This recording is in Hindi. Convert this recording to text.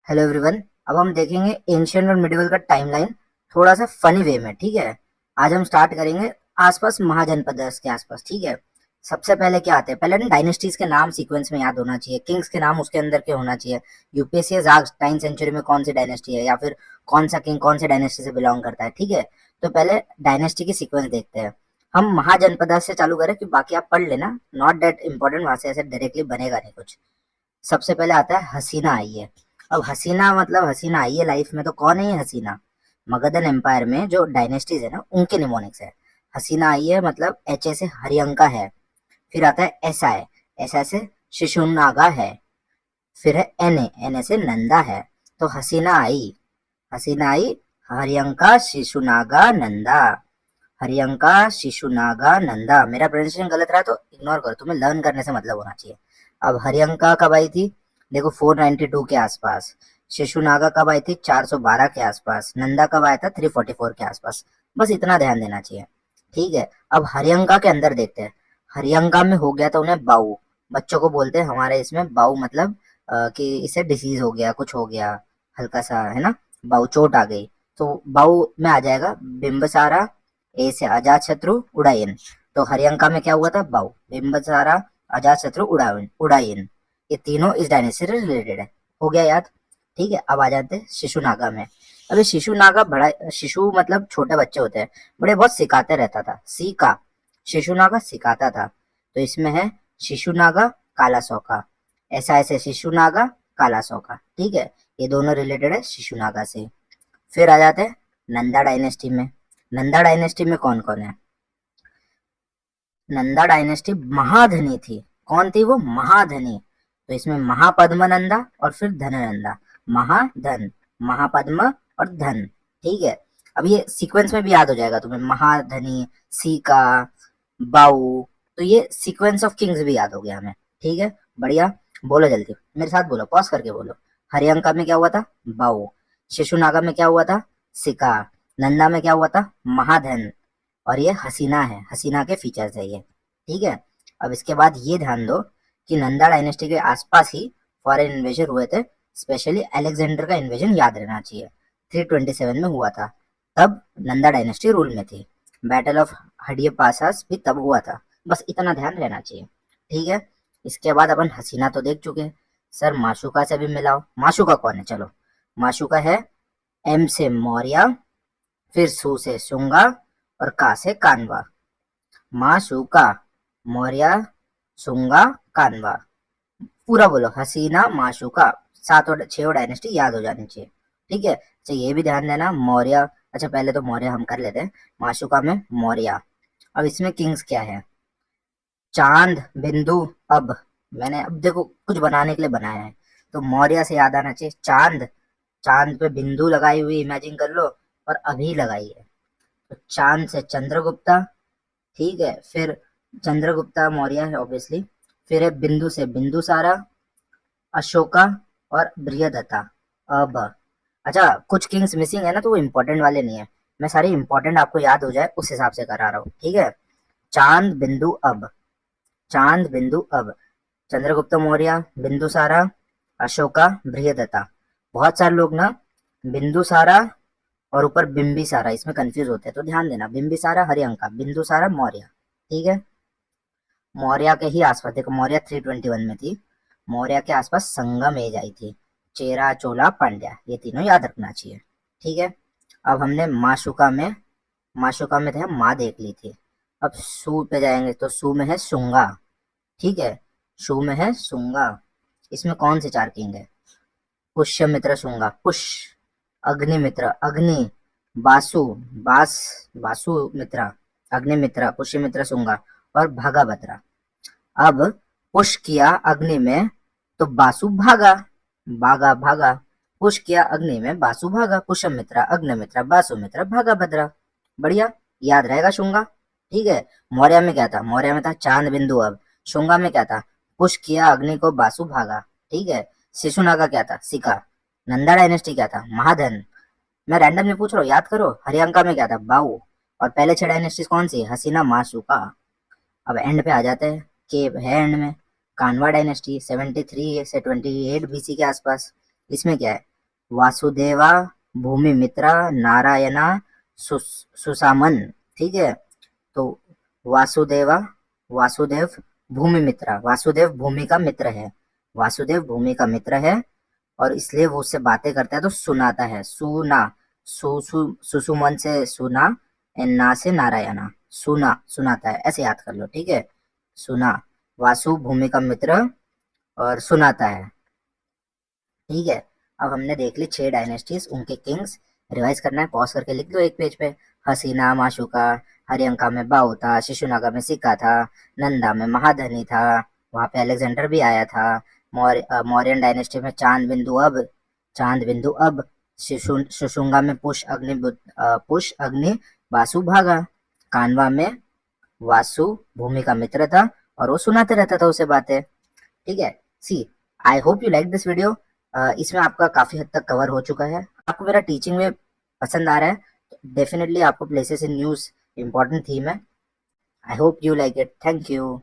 Hello everyone. अब हम देखेंगे एंशियंट और मिडिवल का टाइमलाइन थोड़ा सा फनी वे में। ठीक है, आज हम स्टार्ट करेंगे आसपास महाजनपद के आसपास। ठीक है, सबसे पहले क्या आते हैं, पहले ना डायनेस्टीज के नाम सीक्वेंस में याद होना चाहिए, किंग्स के नाम उसके अंदर के होना चाहिए। UPSC has asked 9th century में कौन सी डायनेस्टी है या फिर कौन सा किंग कौन सी डायनेस्टी से बिलोंग करता है। ठीक है, तो पहले डायनेस्टी की सीक्वेंस देखते हैं। हम महाजनपद से चालू करें कि बाकी आप पढ़ लेना, नॉट दैट इंपॉर्टेंट, वहां से ऐसे डायरेक्टली बनेगा नहीं कुछ। सबसे पहले आता है हसीना आई है। अब हसीना मतलब हसीना आई है लाइफ में, तो कौन है ये हसीना? मगधन एम्पायर में जो डायनेस्टीज है ना उनके निमोनिक्स है। हसीना आई है मतलब एच ए से हरियंका है। फिर आता है ऐसा है, ऐसा से शिशुनागा है। फिर है एन ए से नंदा है। तो हसीना आई हरियंका शिशुनागा नंदा। हरियंका शिशुनागा नंदा। मेरा प्रोनाउंसिएशन गलत रहा तो इग्नोर करो, तुम्हें लर्न करने से मतलब होना चाहिए। अब हरियंका कब आई थी? देखो 492 के आसपास। शिशुनागा कब आई थी? 412 के आसपास। नंदा कब आया था? 344 के आसपास। बस इतना ध्यान देना चाहिए। ठीक है, अब हरियंका के अंदर देखते हैं। हरियंका में हो गया था उन्हें बाऊ। बच्चों को बोलते हैं हमारे इसमें बाऊ, मतलब कि इसे डिसीज हो गया, कुछ हो गया हल्का सा, है ना। बाऊ चोट आ गई, तो बाऊ में आ जाएगा बिंबसारा। ए से अजात शत्रु उड़ायन। तो हरियंका में क्या हुआ था? बाऊ, बिंबसारा, अजात शत्रु, उड़ायन। ये तीनों इस डायनेस्टी से रिलेटेड है। हो गया याद? ठीक है, अब आ जाते हैं शिशुनागा में। अभी शिशुनागा बड़ा, शिशु मतलब छोटे बच्चे होते हैं, बड़े बहुत सिखाते रहता था, सीका। शिशुनागा सिखाता था। तो इसमें है शिशुनागा, काला सौका। ऐसा ऐसे शिशुनागा, काला सौका। ठीक है, ये दोनों रिलेटेड है शिशुनागा से। फिर आ जाते हैं नंदा डायनेस्टी में। नंदा डायनेस्टी में कौन कौन है? नंदा डायनेस्टी महाधनी थी। कौन थी वो? महाधनी। तो इसमें महापद्म नंदा और फिर धननंदा। महाधन, महापद्म और धन। ठीक है, अब ये सीक्वेंस में भी याद हो जाएगा तुम्हें, महाधनी, सीका, बाऊ। तो ये सीक्वेंस ऑफ किंग्स भी याद हो गया हमें। ठीक है, बढ़िया। बोलो जल्दी मेरे साथ, बोलो, पॉज करके बोलो। हरियंका में क्या हुआ था? बाऊ। शिशुनागा में क्या हुआ था? सिका। नंदा में क्या हुआ था? महाधन। और ये हसीना है, हसीना के फीचर्स है ये। ठीक है, अब इसके बाद ये ध्यान दो कि नंदा डायनेस्टी के आसपास ही फॉरेन इन्वेजन हुए थे। स्पेशली अलेक्जेंडर का इन्वेजन याद रहना चाहिए, 327 में हुआ था। तब नंदा डायनेस्टी रूल में थी। बैटल ऑफ हडियपासास भी तब हुआ था। बस इतना ध्यान रहना चाहिए। ठीक है, इसके बाद अपन हसीना तो देख चुके हैं। सर माशुका से भी मिलाओ। माशुका कौन है? चलो, माशुका है एम से मौर्य, फिर सू से शुंगा और का से कानवा। माशुका, मौर्य, शुंगा, कानवा। पूरा बोलो, हसीना, माशुका। सात और छह डायनेस्टी याद हो जानी चाहिए। ठीक है, अच्छा ये भी ध्यान देना मौर्य। अच्छा पहले तो मौर्य हम कर लेते हैं। माशुका में मौर्य। अब इसमें किंग्स क्या है? चांद, बिंदु, अब। मैंने अब देखो कुछ बनाने के लिए बनाया है, तो मौर्य से याद आना चाहिए चांद। चांद पे बिंदु लगाई हुई इमेजिन कर लो, और अभी लगाई है। तो चांद से चंद्रगुप्ता। ठीक है, फिर चंद्रगुप्ता मौर्य है ऑब्वियसली। फिर है बिंदु से बिंदुसारा, अशोका और बृहदत्ता। अब अच्छा कुछ किंग्स मिसिंग है ना, तो वो इम्पोर्टेंट वाले नहीं है। मैं सारी इंपॉर्टेंट आपको याद हो जाए उस हिसाब से करा रहा हूँ। ठीक है, चांद बिंदु अब। चांद बिंदु अब। चंद्रगुप्त मौर्य, बिंदुसारा, अशोका, बृहदत्ता। बहुत सारे लोग ना बिंदुसारा और ऊपर बिंबिसारा इसमें कंफ्यूज होते हैं, तो ध्यान देना, बिंबिसारा हरियंका, बिंदुसारा मौर्य। ठीक है, मौर्य के ही आसपास देखो, मौर्य 321 में थी। मौर्य के आसपास संगम एज आई थी, चेरा, चोला, पांड्या, ये तीनों याद रखना चाहिए। ठीक है, अब हमने माशुका में थे हम, माँ देख ली थी। अब सू पे जाएंगे, तो सू में है शुंगा। ठीक है, शू में है शुंगा। इसमें कौन से चार किंग है? पुष्यमित्र शुंगा, अग्निमित्र अग्नि, बासु, बासु मित्रा, अग्निमित्र, पुष्यमित्र शुंगा और भगाभद्रा। अब पुश किया अग्नि में तो बासु भागा, भागा। पुश किया अग्नि में, बासु भागा। पुष्यमित्रा, अग्निमित्रा, बासुमित्रा, भगाभद्रा। बढ़िया, याद रहेगा शुंगा। ठीक है, मौर्य में क्या था? मौर्य में था चांद बिंदु अब। शुंगा में क्या था? पुश किया अग्नि को, बासु भागा। ठीक है, शिशुनागा क्या था? सिका। नंदा डायनेस्टी क्या था? महाधन। मैं रैंडम में पूछ रहा हूँ, याद करो। हरियंका में क्या था? बाऊ। और पहले छह डायनेस्टीज कौन सी? हसीना, माशुका। अब एंड पे आ जाते हैं, के है एंड में। कानवा डायनेस्टी 73 से 28 बीसी के आसपास। इसमें क्या है? वासुदेवा, भूमिमित्रा, नारायणा, सुसामन। ठीक है, तो वासुदेवा, वासुदेव, भूमिमित्रा, वासुदेव भूमि का मित्र है, वासुदेव भूमि का मित्र है, और इसलिए वो उससे बातें करता है तो सुनाता है, सुना, सुसुमन से सुना, एंड ना से नारायणा, सुना, सुनाता है, ऐसे याद कर लो। ठीक है, सुना, वासु भूमि का मित्र और सुनाता है। ठीक है, अब हमने देख ली 6 डायनेस्टीज, उनके किंग्स। रिवाइज करना है, पॉज करके लिख दो एक पेज पे। हसीना, माशुका, हरियंका में बाऊ था, शिशुनागा में सिक्का था, नंदा में महाधनी था, वहां पे अलेक्जेंडर भी आया था। मौर्यन डायनेस्टी में चांद बिंदु अब, शुशुंगा में पुष अग्नि वासु भागा, कानवा में वासु भूमि का मित्र था और वो सुनाते रहता था उसे बातें। ठीक है, see, I hope you like this video. इसमें आपका काफी हद तक कवर हो चुका है। आपको मेरा टीचिंग में पसंद आ रहा है, डेफिनेटली आपको places in news important theme है। I hope you like it. Thank you.